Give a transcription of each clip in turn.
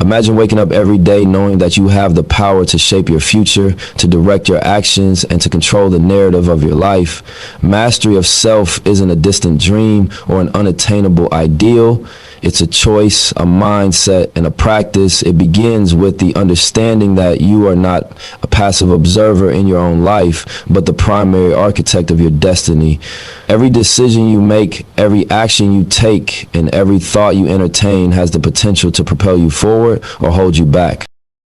Imagine waking up every day knowing that you have the power to shape your future, to direct your actions, and to control the narrative of your life. Mastery of self isn't a distant dream or an unattainable ideal. It's a choice, a mindset, and a practice. It begins with the understanding that you are not a passive observer in your own life, but the primary architect of your destiny. Every decision you make, every action you take, and every thought you entertain has the potential to propel you forward or hold you back.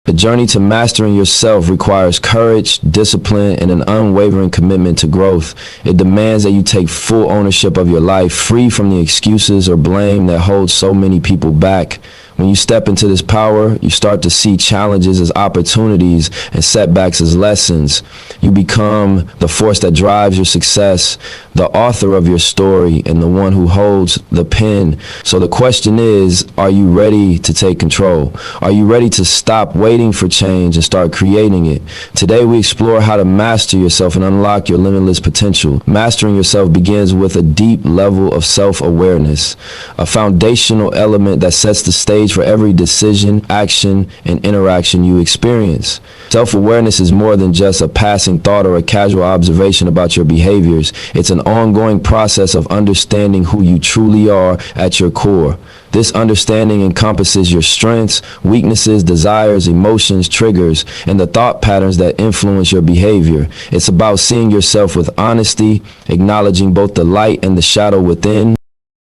The journey to mastering yourself requires courage, discipline, and an unwavering commitment to growth. It demands that you take full ownership of your life, free from the excuses or blame that hold so many people back. When you step into this power, you start to see challenges as opportunities and setbacks as lessons. You become the force that drives your success, the author of your story, and the one who holds the pen. So the question is, are you ready to take control? Are you ready to stop waiting for change and start creating it? Today we explore how to master yourself and unlock your limitless potential. Mastering yourself begins with a deep level of self-awareness, a foundational element that sets the stage for every decision, action, and interaction you experience. Self-awareness is more than just a passing thought or a casual observation about your behaviors. It's an ongoing process of understanding who you truly are at your core. This understanding encompasses your strengths, weaknesses, desires, emotions, triggers, and the thought patterns that influence your behavior. It's about seeing yourself with honesty, acknowledging both the light and the shadow within.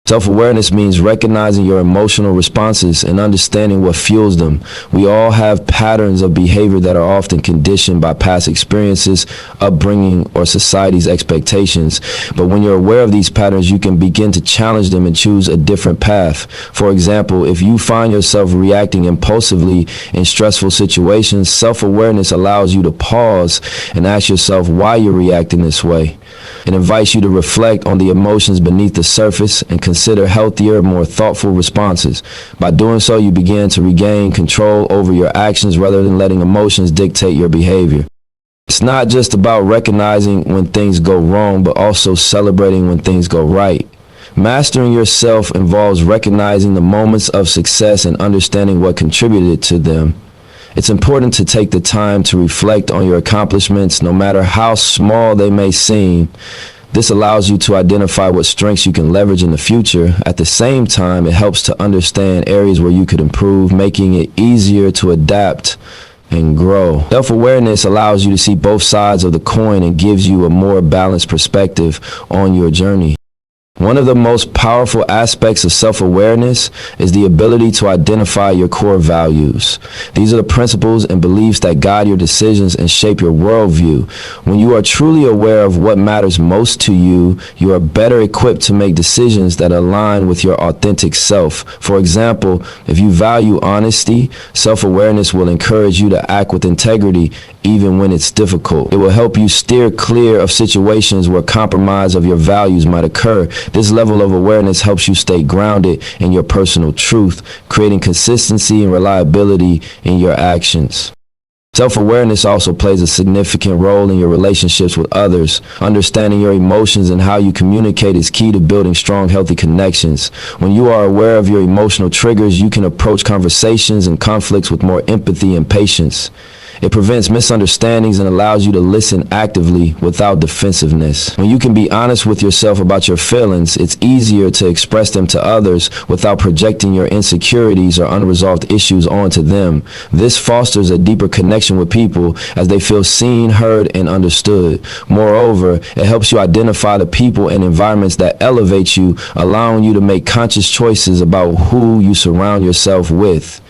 Self-awareness means recognizing your emotional responses and understanding what fuels them. We all have patterns of behavior that are often conditioned by past experiences, upbringing, or society's expectations. But when you're aware of these patterns, you can begin to challenge them and choose a different path. For example, if you find yourself reacting impulsively in stressful situations, self-awareness allows you to pause and ask yourself why you're reacting this way. It invites you to reflect on the emotions beneath the surface and consider healthier, more thoughtful responses. By doing so, you begin to regain control over your actions rather than letting emotions dictate your behavior. It's not just about recognizing when things go wrong, but also celebrating when things go right. Mastering yourself involves recognizing the moments of success and understanding what contributed to them. It's important to take the time to reflect on your accomplishments, no matter how small they may seem. This allows you to identify what strengths you can leverage in the future. At the same time, it helps to understand areas where you could improve, making it easier to adapt and grow. Self-awareness allows you to see both sides of the coin and gives you a more balanced perspective on your journey. One of the most powerful aspects of self-awareness is the ability to identify your core values. These are the principles and beliefs that guide your decisions and shape your worldview. When you are truly aware of what matters most to you, you are better equipped to make decisions that align with your authentic self. For example, if you value honesty, self-awareness will encourage you to act with integrity even when it's difficult. It will help you steer clear of situations where compromise of your values might occur. This level of awareness helps you stay grounded in your personal truth, creating consistency and reliability in your actions. Self-awareness also plays a significant role in your relationships with others. Understanding your emotions and how you communicate is key to building strong, healthy connections. When you are aware of your emotional triggers, you can approach conversations and conflicts with more empathy and patience. It prevents misunderstandings and allows you to listen actively without defensiveness. When you can be honest with yourself about your feelings, it's easier to express them to others without projecting your insecurities or unresolved issues onto them. This fosters a deeper connection with people as they feel seen, heard, and understood. Moreover, it helps you identify the people and environments that elevate you, allowing you to make conscious choices about who you surround yourself with.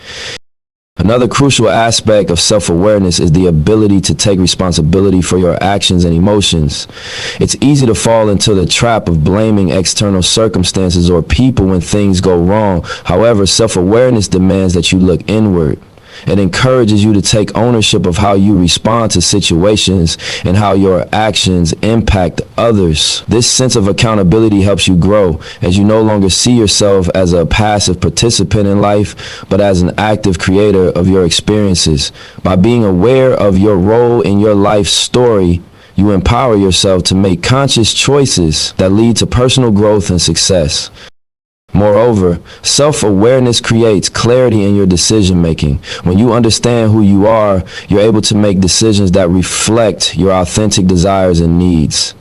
Another crucial aspect of self-awareness is the ability to take responsibility for your actions and emotions. It's easy to fall into the trap of blaming external circumstances or people when things go wrong. However, self-awareness demands that you look inward. It encourages you to take ownership of how you respond to situations and how your actions impact others. This sense of accountability helps you grow as you no longer see yourself as a passive participant in life, but as an active creator of your experiences. By being aware of your role in your life story, you empower yourself to make conscious choices that lead to personal growth and success. Moreover, self-awareness creates clarity in your decision-making. When you understand who you are, you're able to make decisions that reflect your authentic desires and needs.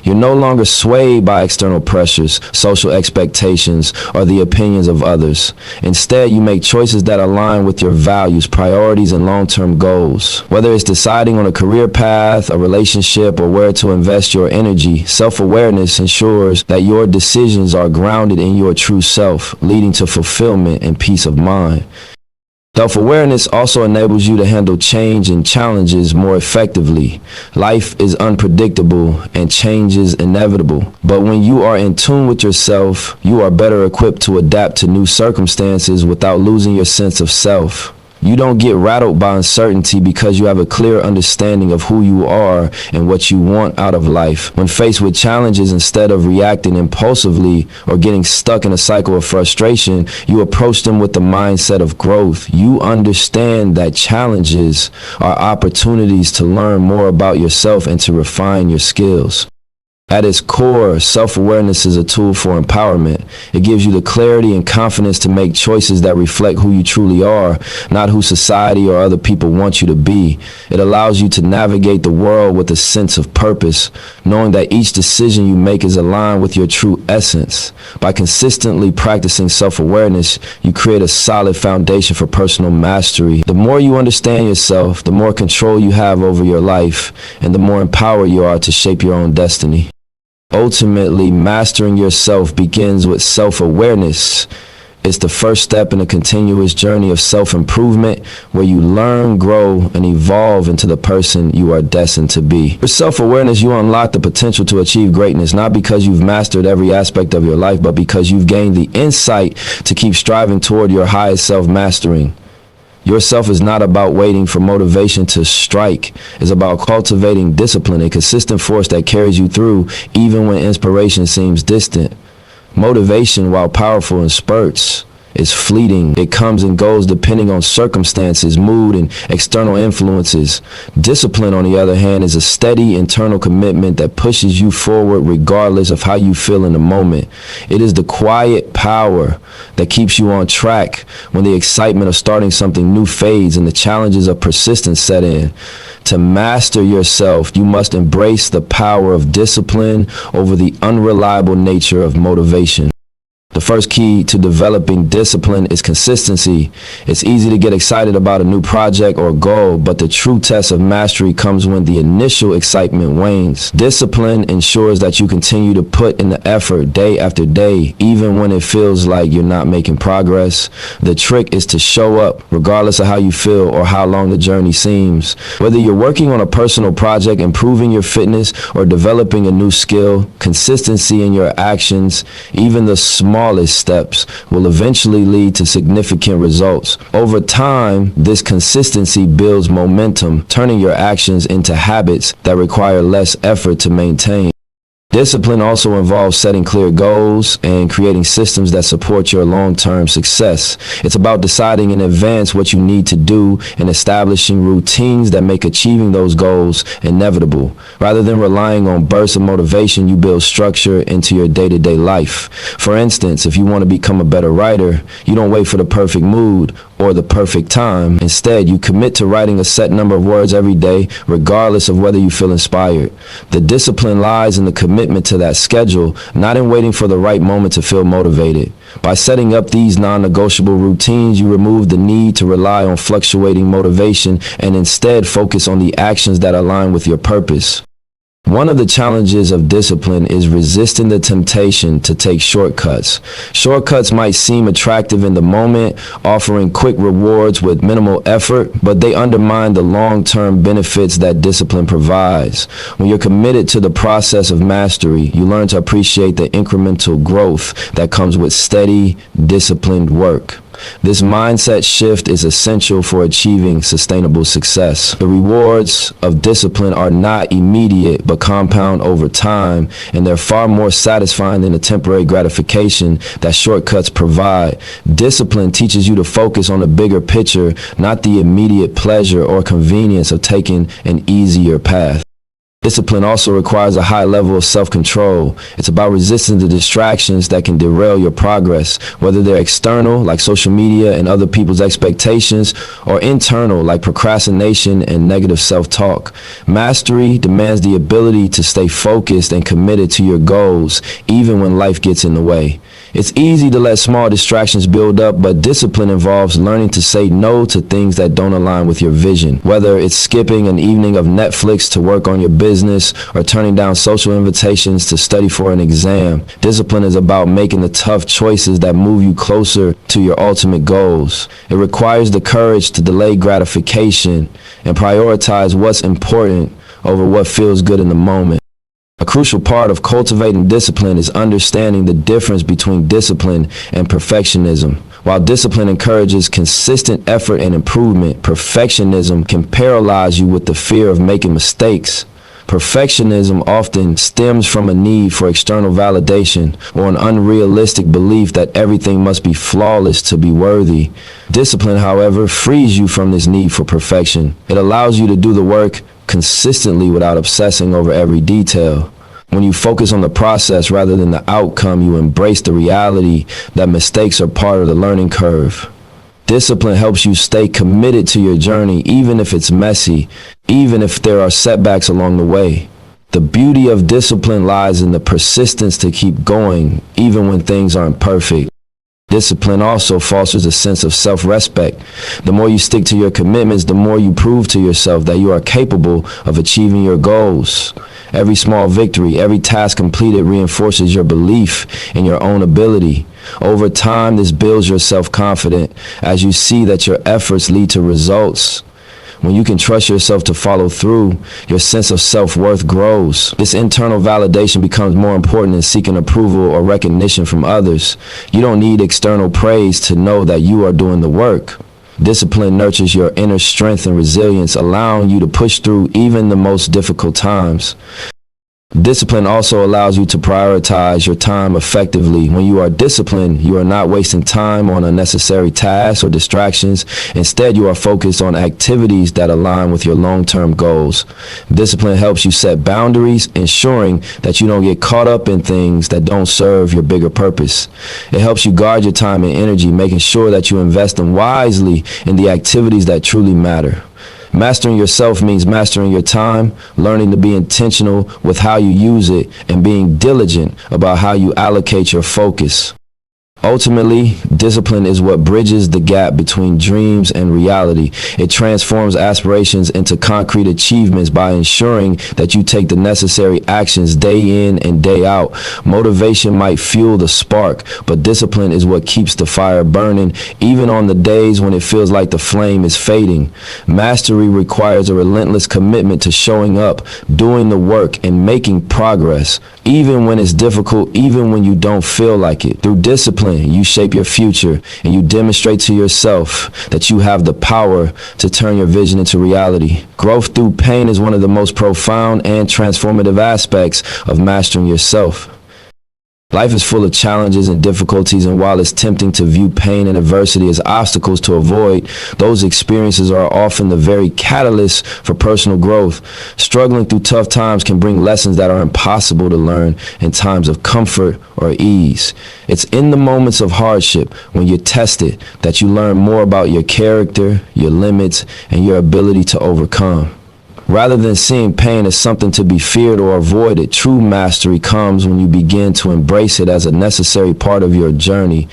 You're no longer swayed by external pressures, social expectations, or the opinions of others. Instead, you make choices that align with your values, priorities, and long-term goals. Whether it's deciding on a career path, a relationship, or where to invest your energy, self-awareness ensures that your decisions are grounded in your true self, leading to fulfillment and peace of mind. Self-awareness also enables you to handle change and challenges more effectively. Life is unpredictable and change is inevitable. But when you are in tune with yourself, you are better equipped to adapt to new circumstances without losing your sense of self. You don't get rattled by uncertainty because you have a clear understanding of who you are and what you want out of life. When faced with challenges, instead of reacting impulsively or getting stuck in a cycle of frustration, you approach them with the mindset of growth. You understand that challenges are opportunities to learn more about yourself and to refine your skills. At its core, self-awareness is a tool for empowerment. It gives you the clarity and confidence to make choices that reflect who you truly are, not who society or other people want you to be. It allows you to navigate the world with a sense of purpose, knowing that each decision you make is aligned with your true essence. By consistently practicing self-awareness, you create a solid foundation for personal mastery. The more you understand yourself, the more control you have over your life, and the more empowered you are to shape your own destiny. Ultimately, mastering yourself begins with self-awareness. It's the first step in a continuous journey of self-improvement where you learn, grow, and evolve into the person you are destined to be. With self-awareness, you unlock the potential to achieve greatness, not because you've mastered every aspect of your life, but because you've gained the insight to keep striving toward your highest self-mastering. Yourself is not about waiting for motivation to strike. It's about cultivating discipline, a consistent force that carries you through even when inspiration seems distant. Motivation, while powerful in spurts, is fleeting. It comes and goes depending on circumstances, mood, and external influences. Discipline, on the other hand, is a steady internal commitment that pushes you forward regardless of how you feel in the moment. It is the quiet power that keeps you on track when the excitement of starting something new fades and the challenges of persistence set in. To master yourself, you must embrace the power of discipline over the unreliable nature of motivation. The first key to developing discipline is consistency. It's easy to get excited about a new project or goal, but the true test of mastery comes when the initial excitement wanes. Discipline ensures that you continue to put in the effort day after day, even when it feels like you're not making progress. The trick is to show up, regardless of how you feel or how long the journey seems. Whether you're working on a personal project, improving your fitness, or developing a new skill, consistency in your actions, even the smallest steps, will eventually lead to significant results. Over time, this consistency builds momentum, turning your actions into habits that require less effort to maintain. Discipline also involves setting clear goals and creating systems that support your long-term success. It's about deciding in advance what you need to do and establishing routines that make achieving those goals inevitable. Rather than relying on bursts of motivation, you build structure into your day-to-day life. For instance, if you want to become a better writer, you don't wait for the perfect mood or the perfect time. Instead, you commit to writing a set number of words every day, regardless of whether you feel inspired. The discipline lies in the commitment to that schedule, not in waiting for the right moment to feel motivated. By setting up these non-negotiable routines, you remove the need to rely on fluctuating motivation and instead focus on the actions that align with your purpose. One of the challenges of discipline is resisting the temptation to take shortcuts. Shortcuts might seem attractive in the moment, offering quick rewards with minimal effort, but they undermine the long-term benefits that discipline provides. When you're committed to the process of mastery, you learn to appreciate the incremental growth that comes with steady, disciplined work. This mindset shift is essential for achieving sustainable success. The rewards of discipline are not immediate but compound over time, and they're far more satisfying than the temporary gratification that shortcuts provide. Discipline teaches you to focus on the bigger picture, not the immediate pleasure or convenience of taking an easier path. Discipline also requires a high level of self-control. It's about resisting the distractions that can derail your progress, whether they're external, like social media and other people's expectations, or internal, like procrastination and negative self-talk. Mastery demands the ability to stay focused and committed to your goals, even when life gets in the way. It's easy to let small distractions build up, but discipline involves learning to say no to things that don't align with your vision. Whether it's skipping an evening of Netflix to work on your business or turning down social invitations to study for an exam, discipline is about making the tough choices that move you closer to your ultimate goals. It requires the courage to delay gratification and prioritize what's important over what feels good in the moment. A crucial part of cultivating discipline is understanding the difference between discipline and perfectionism. While discipline encourages consistent effort and improvement, perfectionism can paralyze you with the fear of making mistakes. Perfectionism often stems from a need for external validation or an unrealistic belief that everything must be flawless to be worthy. Discipline, however, frees you from this need for perfection. It allows you to do the work consistently without obsessing over every detail. When you focus on the process rather than the outcome, you embrace the reality that mistakes are part of the learning curve. Discipline helps you stay committed to your journey, even if it's messy, even if there are setbacks along the way. The beauty of discipline lies in the persistence to keep going, even when things aren't perfect. Discipline also fosters a sense of self-respect. The more you stick to your commitments, the more you prove to yourself that you are capable of achieving your goals. Every small victory, every task completed reinforces your belief in your own ability. Over time, this builds your self-confidence as you see that your efforts lead to results. When you can trust yourself to follow through, your sense of self-worth grows. This internal validation becomes more important than seeking approval or recognition from others. You don't need external praise to know that you are doing the work. Discipline nurtures your inner strength and resilience, allowing you to push through even the most difficult times. Discipline also allows you to prioritize your time effectively. When you are disciplined, you are not wasting time on unnecessary tasks or distractions. Instead, you are focused on activities that align with your long-term goals. Discipline helps you set boundaries, ensuring that you don't get caught up in things that don't serve your bigger purpose. It helps you guard your time and energy, making sure that you invest them wisely in the activities that truly matter. Mastering yourself means mastering your time, learning to be intentional with how you use it, and being diligent about how you allocate your focus. Ultimately, discipline is what bridges the gap between dreams and reality. It transforms aspirations into concrete achievements by ensuring that you take the necessary actions day in and day out. Motivation might fuel the spark, but discipline is what keeps the fire burning, even on the days when it feels like the flame is fading. Mastery requires a relentless commitment to showing up, doing the work, and making progress, even when it's difficult, even when you don't feel like it. Through discipline, you shape your future, and you demonstrate to yourself that you have the power to turn your vision into reality. Growth through pain is one of the most profound and transformative aspects of mastering yourself. Life is full of challenges and difficulties, and while it's tempting to view pain and adversity as obstacles to avoid, those experiences are often the very catalyst for personal growth. Struggling through tough times can bring lessons that are impossible to learn in times of comfort or ease. It's in the moments of hardship, when you're tested, that you learn more about your character, your limits, and your ability to overcome. Rather than seeing pain as something to be feared or avoided, true mastery comes when you begin to embrace it as a necessary part of your journey.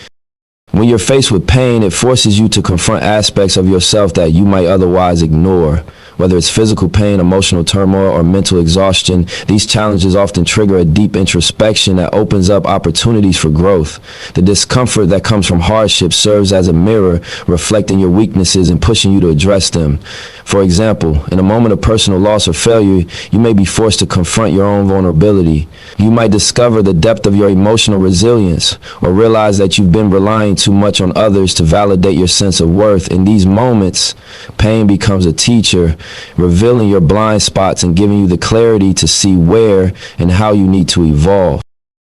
When you're faced with pain, it forces you to confront aspects of yourself that you might otherwise ignore. Whether it's physical pain, emotional turmoil, or mental exhaustion, these challenges often trigger a deep introspection that opens up opportunities for growth. The discomfort that comes from hardship serves as a mirror, reflecting your weaknesses and pushing you to address them. For example, in a moment of personal loss or failure, you may be forced to confront your own vulnerability. You might discover the depth of your emotional resilience, or realize that you've been relying too much on others to validate your sense of worth. In these moments, pain becomes a teacher, revealing your blind spots and giving you the clarity to see where and how you need to evolve.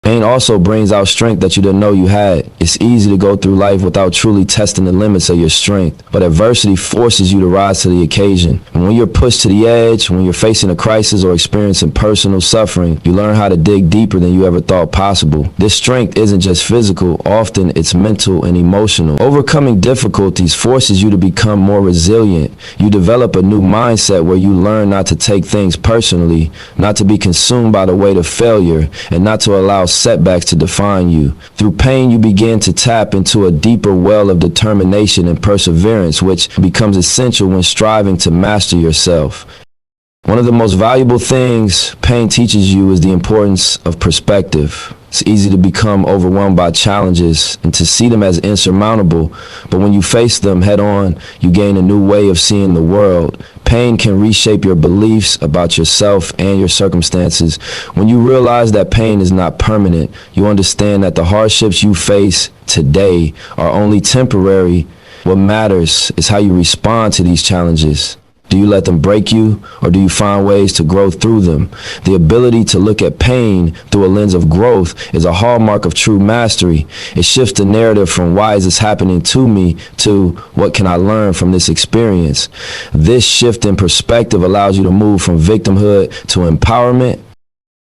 Pain also brings out strength that you didn't know you had. It's easy to go through life without truly testing the limits of your strength, but adversity forces you to rise to the occasion. And when you're pushed to the edge, when you're facing a crisis or experiencing personal suffering, you learn how to dig deeper than you ever thought possible. This strength isn't just physical, often it's mental and emotional. Overcoming difficulties forces you to become more resilient. You develop a new mindset where you learn not to take things personally, not to be consumed by the weight of failure, and not to allow setbacks to define you. Through pain, you begin to tap into a deeper well of determination and perseverance, which becomes essential when striving to master yourself. One of the most valuable things pain teaches you is the importance of perspective. It's easy to become overwhelmed by challenges and to see them as insurmountable, but when you face them head on, you gain a new way of seeing the world. Pain can reshape your beliefs about yourself and your circumstances. When you realize that pain is not permanent, you understand that the hardships you face today are only temporary. What matters is how you respond to these challenges. Do you let them break you, or do you find ways to grow through them? The ability to look at pain through a lens of growth is a hallmark of true mastery. It shifts the narrative from "why is this happening to me" to "what can I learn from this experience?" This shift in perspective allows you to move from victimhood to empowerment.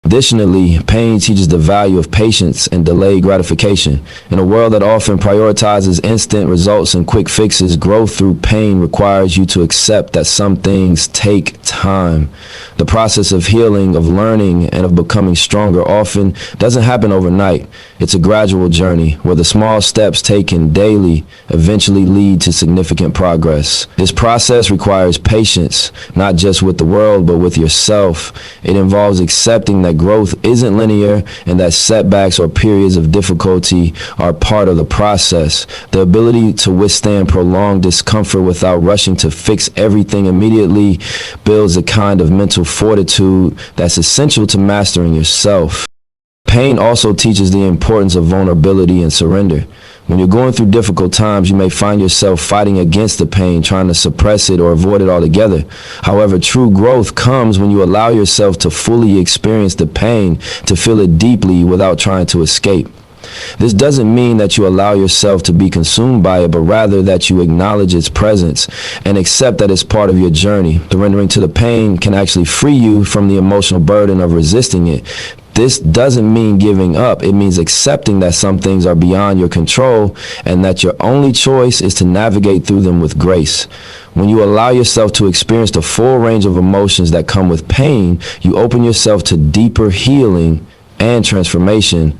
Additionally, pain teaches the value of patience and delayed gratification. In a world that often prioritizes instant results and quick fixes, growth through pain requires you to accept that some things take time. The process of healing, of learning, and of becoming stronger often doesn't happen overnight. It's a gradual journey where the small steps taken daily eventually lead to significant progress. This process requires patience, not just with the world, but with yourself. It involves accepting that growth isn't linear and that setbacks or periods of difficulty are part of the process. The ability to withstand prolonged discomfort without rushing to fix everything immediately builds a kind of mental fortitude that's essential to mastering yourself. Pain also teaches the importance of vulnerability and surrender. When you're going through difficult times, you may find yourself fighting against the pain, trying to suppress it or avoid it altogether. However, true growth comes when you allow yourself to fully experience the pain, to feel it deeply without trying to escape. This doesn't mean that you allow yourself to be consumed by it, but rather that you acknowledge its presence and accept that it's part of your journey. Surrendering to the pain can actually free you from the emotional burden of resisting it. This doesn't mean giving up. It means accepting that some things are beyond your control and that your only choice is to navigate through them with grace. When you allow yourself to experience the full range of emotions that come with pain, you open yourself to deeper healing and transformation.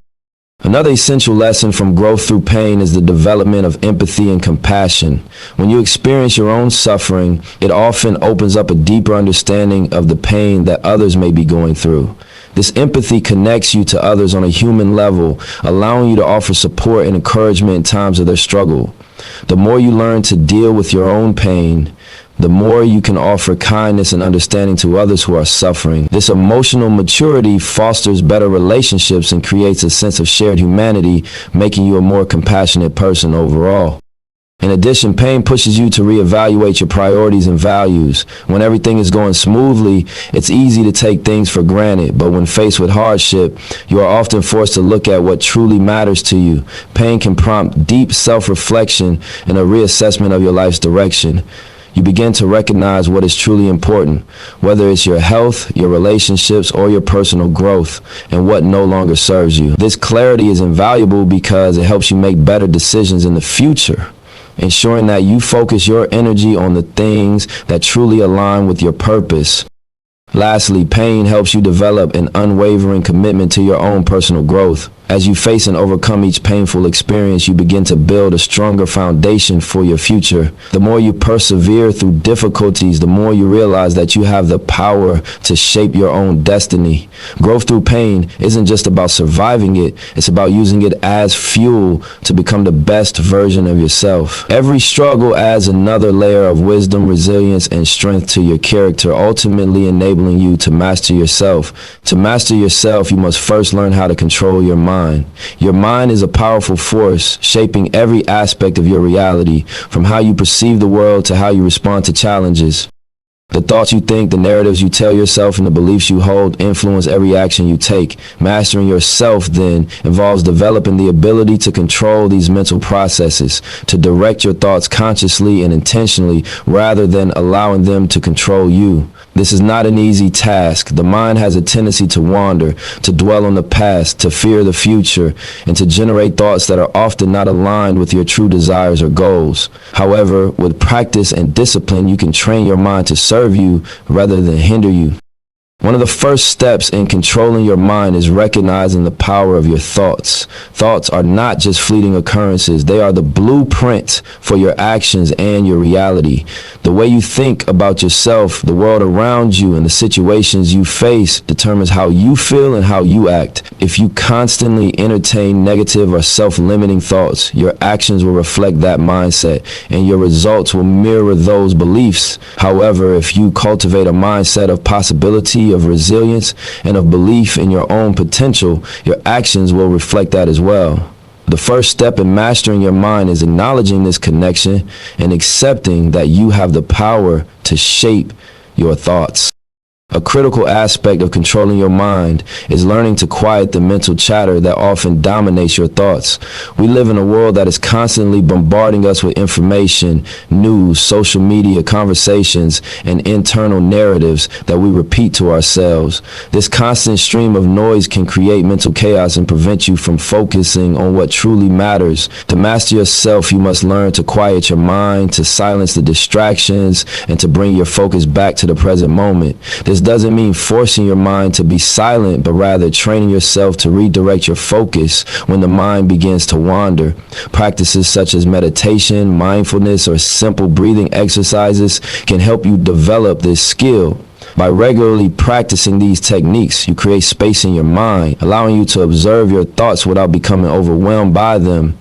Another essential lesson from growth through pain is the development of empathy and compassion. When you experience your own suffering, it often opens up a deeper understanding of the pain that others may be going through. This empathy connects you to others on a human level, allowing you to offer support and encouragement in times of their struggle. The more you learn to deal with your own pain, the more you can offer kindness and understanding to others who are suffering. This emotional maturity fosters better relationships and creates a sense of shared humanity, making you a more compassionate person overall. In addition, pain pushes you to reevaluate your priorities and values. When everything is going smoothly, it's easy to take things for granted, but when faced with hardship, you are often forced to look at what truly matters to you. Pain can prompt deep self-reflection and a reassessment of your life's direction. You begin to recognize what is truly important, whether it's your health, your relationships, or your personal growth, and what no longer serves you. This clarity is invaluable because it helps you make better decisions in the future, ensuring that you focus your energy on the things that truly align with your purpose. Lastly, pain helps you develop an unwavering commitment to your own personal growth. As you face and overcome each painful experience, you begin to build a stronger foundation for your future. The more you persevere through difficulties, the more you realize that you have the power to shape your own destiny. Growth through pain isn't just about surviving it, it's about using it as fuel to become the best version of yourself. Every struggle adds another layer of wisdom, resilience, and strength to your character, ultimately enabling you to master yourself. To master yourself, you must first learn how to control your mind. Your mind is a powerful force, shaping every aspect of your reality, from how you perceive the world to how you respond to challenges. The thoughts you think, the narratives you tell yourself, and the beliefs you hold influence every action you take. Mastering yourself, then, involves developing the ability to control these mental processes, to direct your thoughts consciously and intentionally rather than allowing them to control you. This is not an easy task. The mind has a tendency to wander, to dwell on the past, to fear the future, and to generate thoughts that are often not aligned with your true desires or goals. However, with practice and discipline, you can train your mind to serve you rather than hinder you. One of the first steps in controlling your mind is recognizing the power of your thoughts. Thoughts are not just fleeting occurrences. They are the blueprint for your actions and your reality. The way you think about yourself, the world around you, and the situations you face determines how you feel and how you act. If you constantly entertain negative or self-limiting thoughts, your actions will reflect that mindset, and your results will mirror those beliefs. However, if you cultivate a mindset of possibility, of resilience, and of belief in your own potential, your actions will reflect that as well. The first step in mastering your mind is acknowledging this connection and accepting that you have the power to shape your thoughts. A critical aspect of controlling your mind is learning to quiet the mental chatter that often dominates your thoughts. We live in a world that is constantly bombarding us with information, news, social media, conversations, and internal narratives that we repeat to ourselves. This constant stream of noise can create mental chaos and prevent you from focusing on what truly matters. To master yourself, you must learn to quiet your mind, to silence the distractions, and to bring your focus back to the present moment. This doesn't mean forcing your mind to be silent, but rather training yourself to redirect your focus when the mind begins to wander. Practices such as meditation, mindfulness, or simple breathing exercises can help you develop this skill. By regularly practicing these techniques, you create space in your mind, allowing you to observe your thoughts without becoming overwhelmed by them.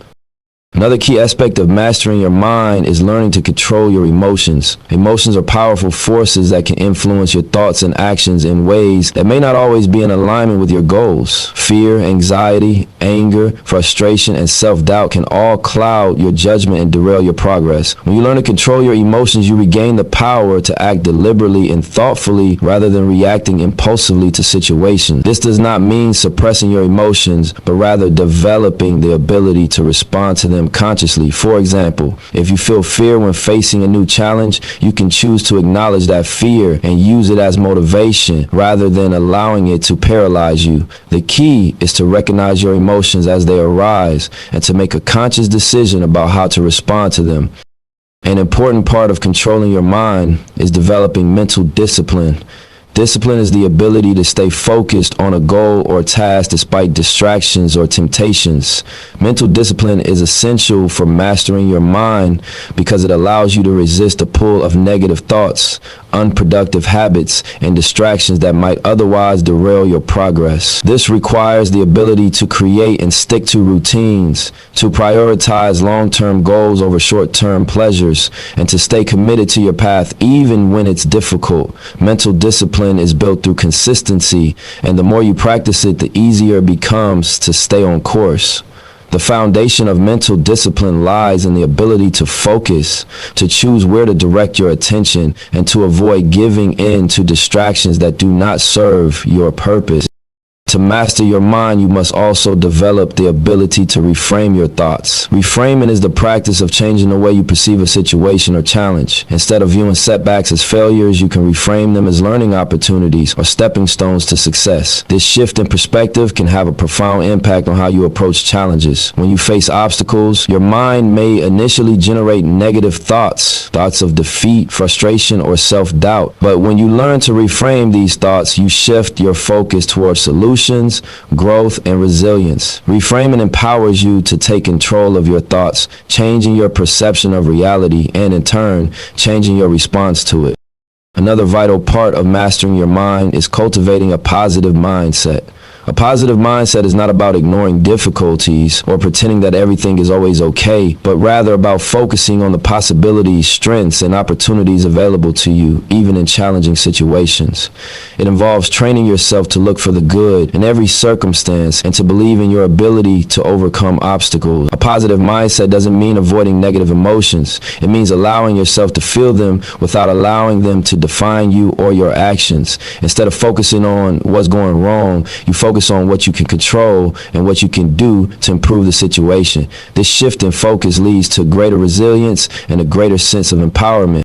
Another key aspect of mastering your mind is learning to control your emotions. Emotions are powerful forces that can influence your thoughts and actions in ways that may not always be in alignment with your goals. Fear, anxiety, anger, frustration, and self-doubt can all cloud your judgment and derail your progress. When you learn to control your emotions, you regain the power to act deliberately and thoughtfully rather than reacting impulsively to situations. This does not mean suppressing your emotions, but rather developing the ability to respond to them consciously. For example, if you feel fear when facing a new challenge, you can choose to acknowledge that fear and use it as motivation rather than allowing it to paralyze you. The key is to recognize your emotions as they arise and to make a conscious decision about how to respond to them. An important part of controlling your mind is developing mental discipline. Discipline is the ability to stay focused on a goal or task despite distractions or temptations. Mental discipline is essential for mastering your mind because it allows you to resist the pull of negative thoughts, unproductive habits, and distractions that might otherwise derail your progress. This requires the ability to create and stick to routines, to prioritize long-term goals over short-term pleasures, and to stay committed to your path even when it's difficult. Mental discipline is built through consistency, and the more you practice it, the easier it becomes to stay on course. The foundation of mental discipline lies in the ability to focus, to choose where to direct your attention, and to avoid giving in to distractions that do not serve your purpose. To master your mind, you must also develop the ability to reframe your thoughts. Reframing is the practice of changing the way you perceive a situation or challenge. Instead of viewing setbacks as failures, you can reframe them as learning opportunities or stepping stones to success. This shift in perspective can have a profound impact on how you approach challenges. When you face obstacles, your mind may initially generate negative thoughts of defeat, frustration, or self-doubt. But when you learn to reframe these thoughts, you shift your focus towards solutions, growth, and resilience. Reframing empowers you to take control of your thoughts, changing your perception of reality, and in turn, changing your response to it. Another vital part of mastering your mind is cultivating a positive mindset. A positive mindset is not about ignoring difficulties or pretending that everything is always okay, but rather about focusing on the possibilities, strengths, and opportunities available to you, even in challenging situations. It involves training yourself to look for the good in every circumstance and to believe in your ability to overcome obstacles. A positive mindset doesn't mean avoiding negative emotions. It means allowing yourself to feel them without allowing them to define you or your actions. Instead of focusing on what's going wrong, you focus on what you can control and what you can do to improve the situation. This shift in focus leads to greater resilience and a greater sense of empowerment.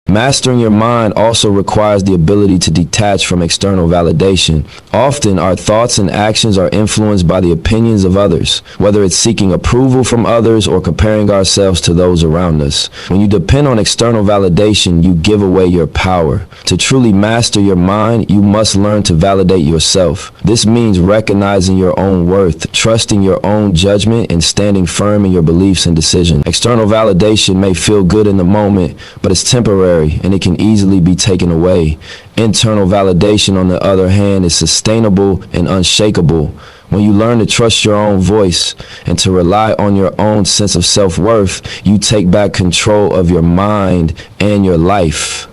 Mastering your mind also requires the ability to detach from external validation. Often, our thoughts and actions are influenced by the opinions of others, whether it's seeking approval from others or comparing ourselves to those around us. When you depend on external validation, you give away your power. To truly master your mind, you must learn to validate yourself. This means recognizing your own worth, trusting your own judgment, and standing firm in your beliefs and decisions. External validation may feel good in the moment, but it's temporary, and it can easily be taken away. Internal validation, on the other hand, is sustainable and unshakable. When you learn to trust your own voice and to rely on your own sense of self-worth, you take back control of your mind and your life.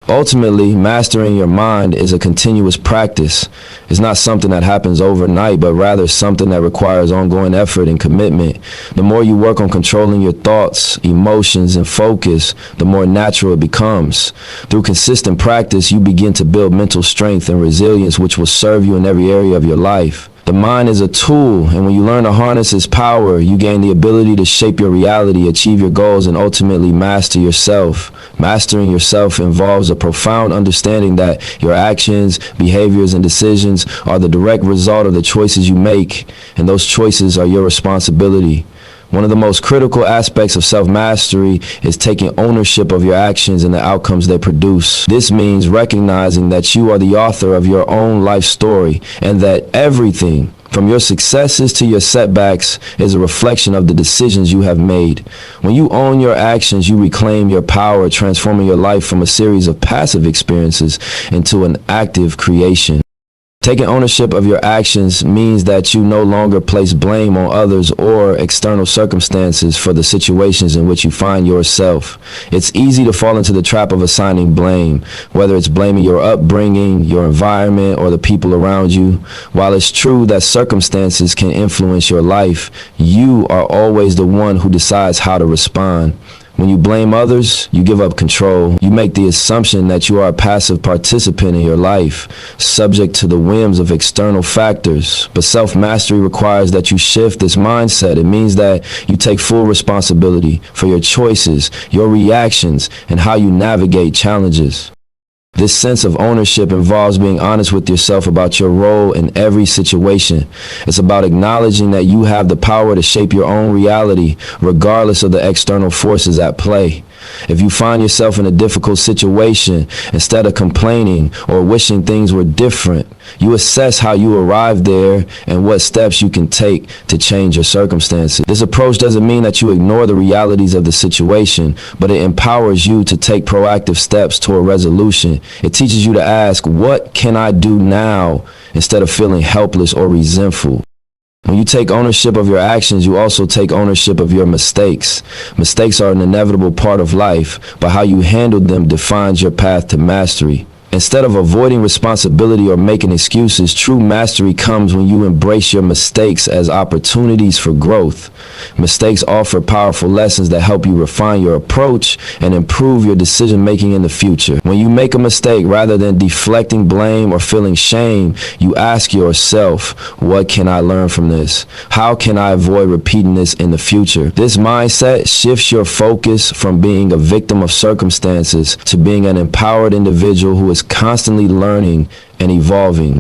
Ultimately, mastering your mind is a continuous practice. It's not something that happens overnight, but rather something that requires ongoing effort and commitment. The more you work on controlling your thoughts, emotions, and focus, the more natural it becomes. Through consistent practice, you begin to build mental strength and resilience, which will serve you in every area of your life. The mind is a tool, and when you learn to harness its power, you gain the ability to shape your reality, achieve your goals, and ultimately master yourself. Mastering yourself involves a profound understanding that your actions, behaviors, and decisions are the direct result of the choices you make, and those choices are your responsibility. One of the most critical aspects of self-mastery is taking ownership of your actions and the outcomes they produce. This means recognizing that you are the author of your own life story and that everything, from your successes to your setbacks, is a reflection of the decisions you have made. When you own your actions, you reclaim your power, transforming your life from a series of passive experiences into an active creation. Taking ownership of your actions means that you no longer place blame on others or external circumstances for the situations in which you find yourself. It's easy to fall into the trap of assigning blame, whether it's blaming your upbringing, your environment, or the people around you. While it's true that circumstances can influence your life, you are always the one who decides how to respond. When you blame others, you give up control. You make the assumption that you are a passive participant in your life, subject to the whims of external factors. But self-mastery requires that you shift this mindset. It means that you take full responsibility for your choices, your reactions, and how you navigate challenges. This sense of ownership involves being honest with yourself about your role in every situation. It's about acknowledging that you have the power to shape your own reality, regardless of the external forces at play. If you find yourself in a difficult situation, instead of complaining or wishing things were different, you assess how you arrived there and what steps you can take to change your circumstances. This approach doesn't mean that you ignore the realities of the situation, but it empowers you to take proactive steps toward resolution. It teaches you to ask, what can I do now, instead of feeling helpless or resentful. When you take ownership of your actions, you also take ownership of your mistakes. Mistakes are an inevitable part of life, but how you handle them defines your path to mastery. Instead of avoiding responsibility or making excuses, true mastery comes when you embrace your mistakes as opportunities for growth. Mistakes offer powerful lessons that help you refine your approach and improve your decision-making in the future. When you make a mistake, rather than deflecting blame or feeling shame, you ask yourself, what can I learn from this? How can I avoid repeating this in the future? This mindset shifts your focus from being a victim of circumstances to being an empowered individual who is constantly learning and evolving.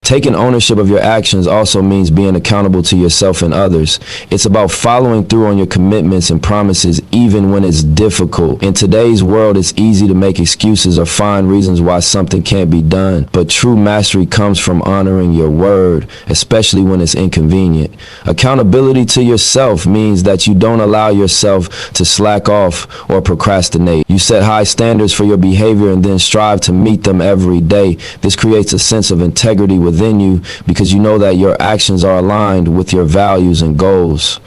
Taking ownership of your actions also means being accountable to yourself and others. It's about following through on your commitments and promises even when it's difficult. In today's world, it's easy to make excuses or find reasons why something can't be done. But true mastery comes from honoring your word, especially when it's inconvenient. Accountability to yourself means that you don't allow yourself to slack off or procrastinate. You set high standards for your behavior and then strive to meet them every day. This creates a sense of integrity within within you because you know that your actions are aligned with your values and goals.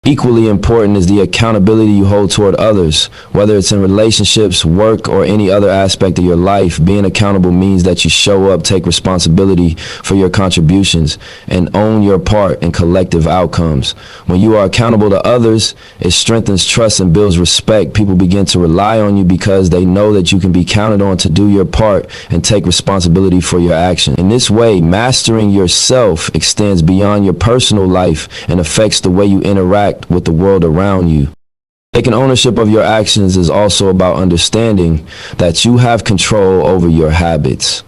Equally important is the accountability you hold toward others. Whether it's in relationships, work, or any other aspect of your life, being accountable means that you show up, take responsibility for your contributions, and own your part in collective outcomes. When you are accountable to others, it strengthens trust and builds respect. People begin to rely on you because they know that you can be counted on to do your part and take responsibility for your actions. In this way, mastering yourself extends beyond your personal life and affects the way you interact with the world around you. Taking ownership of your actions is also about understanding that you have control over your habits.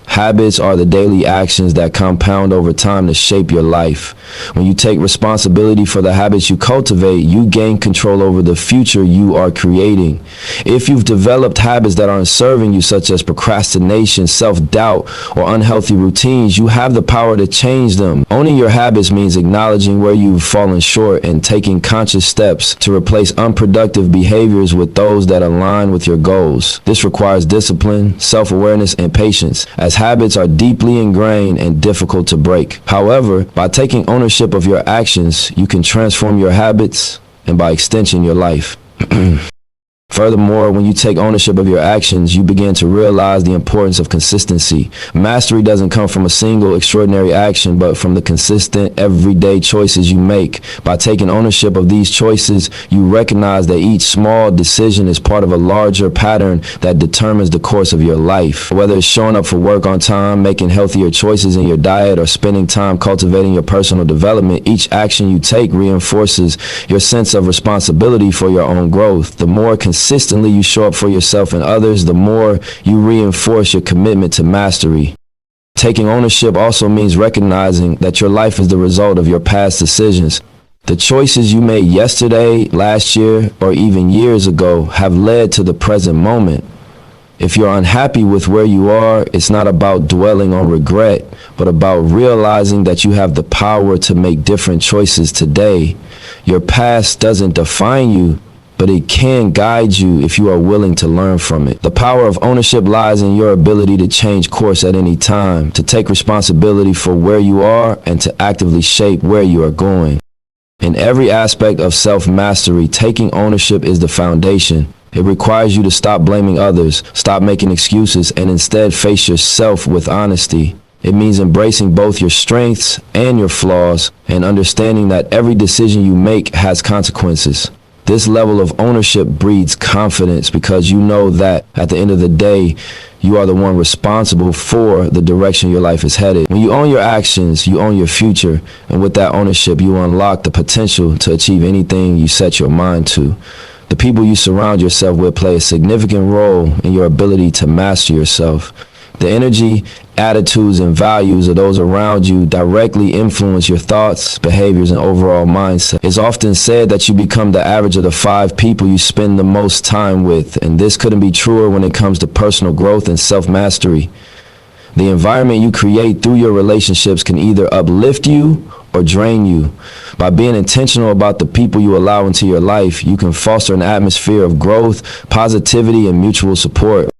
Habits are the daily actions that compound over time to shape your life. When you take responsibility for the habits you cultivate, you gain control over the future you are creating. If you've developed habits that aren't serving you, such as procrastination, self-doubt, or unhealthy routines, you have the power to change them. Owning your habits means acknowledging where you've fallen short and taking conscious steps to replace unproductive behaviors with those that align with your goals. This requires discipline, self-awareness, and patience, as habits are deeply ingrained and difficult to break. However, by taking ownership of your actions, you can transform your habits and, by extension, your life. Furthermore, when you take ownership of your actions, you begin to realize the importance of consistency. Mastery doesn't come from a single extraordinary action, but from the consistent, everyday choices you make. By taking ownership of these choices, you recognize that each small decision is part of a larger pattern that determines the course of your life. Whether it's showing up for work on time, making healthier choices in your diet, or spending time cultivating your personal development, each action you take reinforces your sense of responsibility for your own growth. The more consistently you show up for yourself and others, the more you reinforce your commitment to mastery. Taking ownership also means recognizing that your life is the result of your past decisions. The choices you made yesterday, last year, or even years ago have led to the present moment. If you're unhappy with where you are, it's not about dwelling on regret, but about realizing that you have the power to make different choices today. Your past doesn't define you, but it can guide you if you are willing to learn from it. The power of ownership lies in your ability to change course at any time, to take responsibility for where you are, and to actively shape where you are going. In every aspect of self-mastery, taking ownership is the foundation. It requires you to stop blaming others, stop making excuses, and instead face yourself with honesty. It means embracing both your strengths and your flaws, and understanding that every decision you make has consequences. This level of ownership breeds confidence because you know that at the end of the day, you are the one responsible for the direction your life is headed. When you own your actions, you own your future. And with that ownership, you unlock the potential to achieve anything you set your mind to. The people you surround yourself with play a significant role in your ability to master yourself. The energy, attitudes, and values of those around you directly influence your thoughts, behaviors, and overall mindset. It's often said that you become the average of the 5 people you spend the most time with, and this couldn't be truer when it comes to personal growth and self-mastery. The environment you create through your relationships can either uplift you or drain you. By being intentional about the people you allow into your life, you can foster an atmosphere of growth, positivity, and mutual support.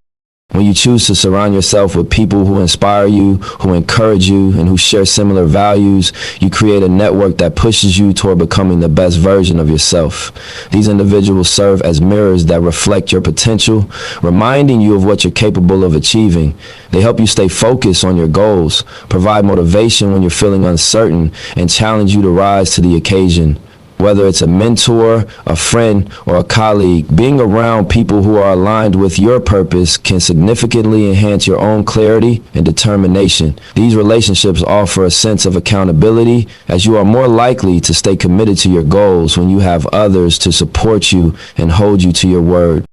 When you choose to surround yourself with people who inspire you, who encourage you, and who share similar values, you create a network that pushes you toward becoming the best version of yourself. These individuals serve as mirrors that reflect your potential, reminding you of what you're capable of achieving. They help you stay focused on your goals, provide motivation when you're feeling uncertain, and challenge you to rise to the occasion. Whether it's a mentor, a friend, or a colleague, being around people who are aligned with your purpose can significantly enhance your own clarity and determination. These relationships offer a sense of accountability, as you are more likely to stay committed to your goals when you have others to support you and hold you to your word.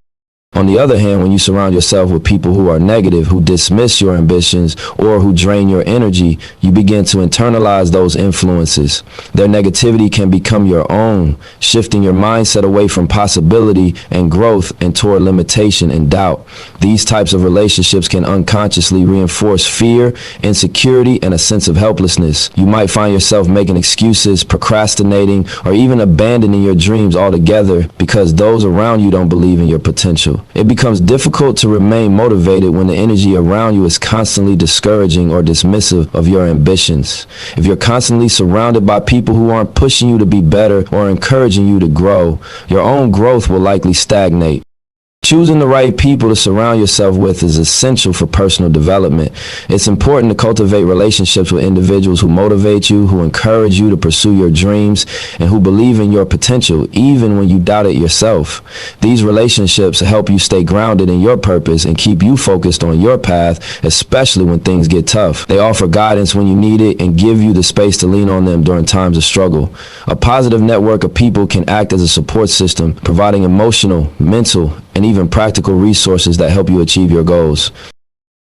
On the other hand, when you surround yourself with people who are negative, who dismiss your ambitions, or who drain your energy, you begin to internalize those influences. Their negativity can become your own, shifting your mindset away from possibility and growth and toward limitation and doubt. These types of relationships can unconsciously reinforce fear, insecurity, and a sense of helplessness. You might find yourself making excuses, procrastinating, or even abandoning your dreams altogether because those around you don't believe in your potential. potential. It becomes difficult to remain motivated when the energy around you is constantly discouraging or dismissive of your ambitions. If you're constantly surrounded by people who aren't pushing you to be better or encouraging you to grow, your own growth will likely stagnate. Choosing the right people to surround yourself with is essential for personal development. It's important to cultivate relationships with individuals who motivate you, who encourage you to pursue your dreams, and who believe in your potential, even when you doubt it yourself. These relationships help you stay grounded in your purpose and keep you focused on your path, especially when things get tough. They offer guidance when you need it and give you the space to lean on them during times of struggle. A positive network of people can act as a support system, providing emotional, mental, and even practical resources that help you achieve your goals.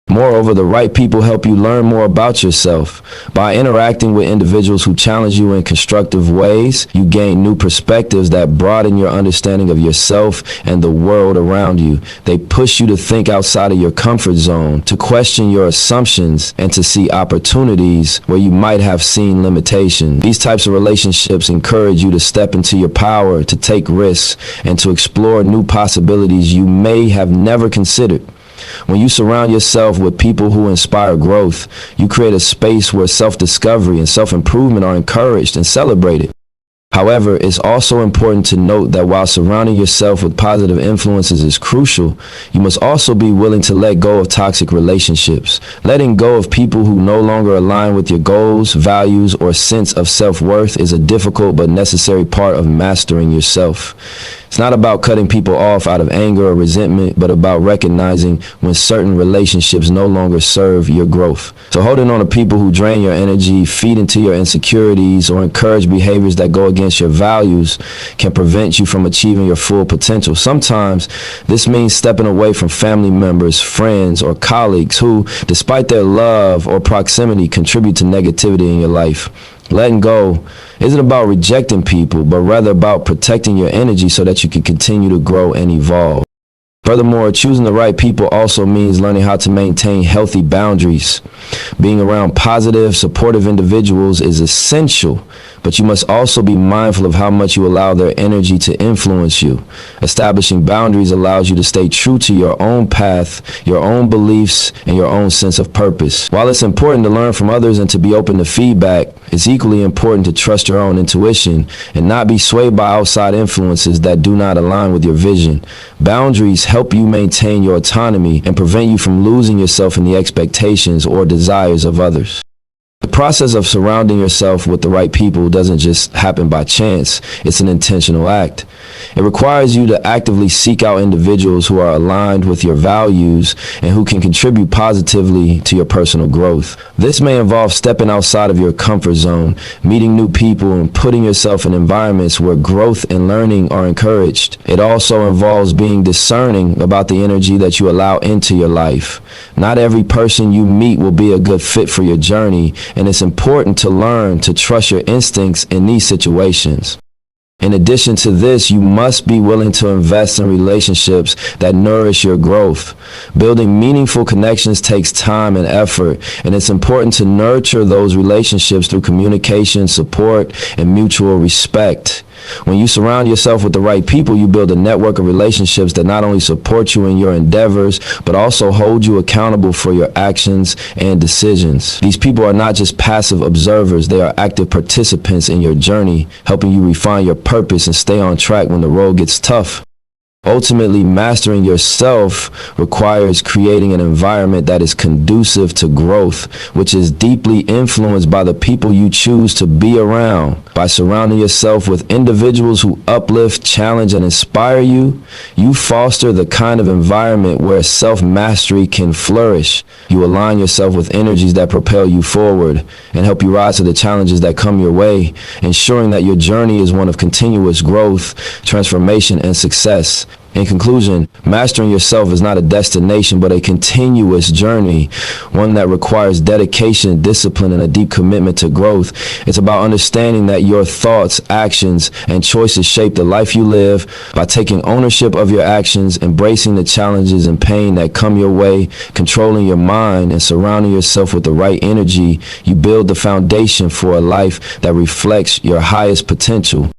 Moreover, the right people help you learn more about yourself. By interacting with individuals who challenge you in constructive ways, you gain new perspectives that broaden your understanding of yourself and the world around you. They push you to think outside of your comfort zone, to question your assumptions, and to see opportunities where you might have seen limitations. These types of relationships encourage you to step into your power, to take risks, and to explore new possibilities you may have never considered. When you surround yourself with people who inspire growth, you create a space where self-discovery and self-improvement are encouraged and celebrated. However, it's also important to note that while surrounding yourself with positive influences is crucial, you must also be willing to let go of toxic relationships. Letting go of people who no longer align with your goals, values, or sense of self-worth is a difficult but necessary part of mastering yourself. It's not about cutting people off out of anger or resentment, but about recognizing when certain relationships no longer serve your growth. So holding on to people who drain your energy, feed into your insecurities, or encourage behaviors that go against your values can prevent you from achieving your full potential. Sometimes this means stepping away from family members, friends, or colleagues who, despite their love or proximity, contribute to negativity in your life. Letting go isn't about rejecting people, but rather about protecting your energy so that you can continue to grow and evolve. Furthermore, choosing the right people also means learning how to maintain healthy boundaries. Being around positive, supportive individuals is essential, but you must also be mindful of how much you allow their energy to influence you. Establishing boundaries allows you to stay true to your own path, your own beliefs, and your own sense of purpose. While it's important to learn from others and to be open to feedback, it's equally important to trust your own intuition and not be swayed by outside influences that do not align with your vision. Boundaries help you maintain your autonomy and prevent you from losing yourself in the expectations or desires of others. The process of surrounding yourself with the right people doesn't just happen by chance. It's an intentional act. It requires you to actively seek out individuals who are aligned with your values and who can contribute positively to your personal growth. This may involve stepping outside of your comfort zone, meeting new people, and putting yourself in environments where growth and learning are encouraged. It also involves being discerning about the energy that you allow into your life. Not every person you meet will be a good fit for your journey, and it's important to learn to trust your instincts in these situations. In addition to this, you must be willing to invest in relationships that nourish your growth. Building meaningful connections takes time and effort, and it's important to nurture those relationships through communication, support, and mutual respect. When you surround yourself with the right people, you build a network of relationships that not only support you in your endeavors, but also hold you accountable for your actions and decisions. These people are not just passive observers, they are active participants in your journey, helping you refine your purpose and stay on track when the road gets tough. Ultimately, mastering yourself requires creating an environment that is conducive to growth, which is deeply influenced by the people you choose to be around. By surrounding yourself with individuals who uplift, challenge, and inspire you, you foster the kind of environment where self-mastery can flourish. You align yourself with energies that propel you forward and help you rise to the challenges that come your way, ensuring that your journey is one of continuous growth, transformation, and success. In conclusion, mastering yourself is not a destination, but a continuous journey, one that requires dedication, discipline, and a deep commitment to growth. It's about understanding that your thoughts, actions, and choices shape the life you live. By taking ownership of your actions, embracing the challenges and pain that come your way, controlling your mind, and surrounding yourself with the right energy, you build the foundation for a life that reflects your highest potential.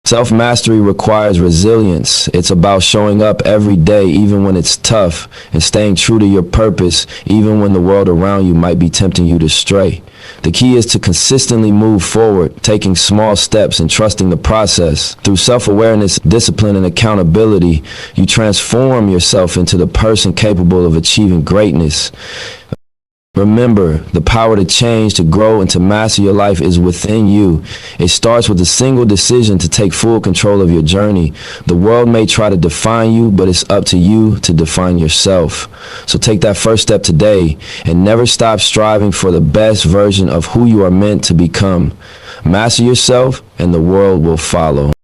Self-mastery requires resilience. It's about showing up every day even when it's tough and staying true to your purpose even when the world around you might be tempting you to stray. The key is to consistently move forward, taking small steps and trusting the process. Through self-awareness, discipline, and accountability, you transform yourself into the person capable of achieving greatness. Remember, the power to change, to grow, and to master your life is within you. It starts with a single decision to take full control of your journey. The world may try to define you, but it's up to you to define yourself. So take that first step today and never stop striving for the best version of who you are meant to become. Master yourself, and the world will follow.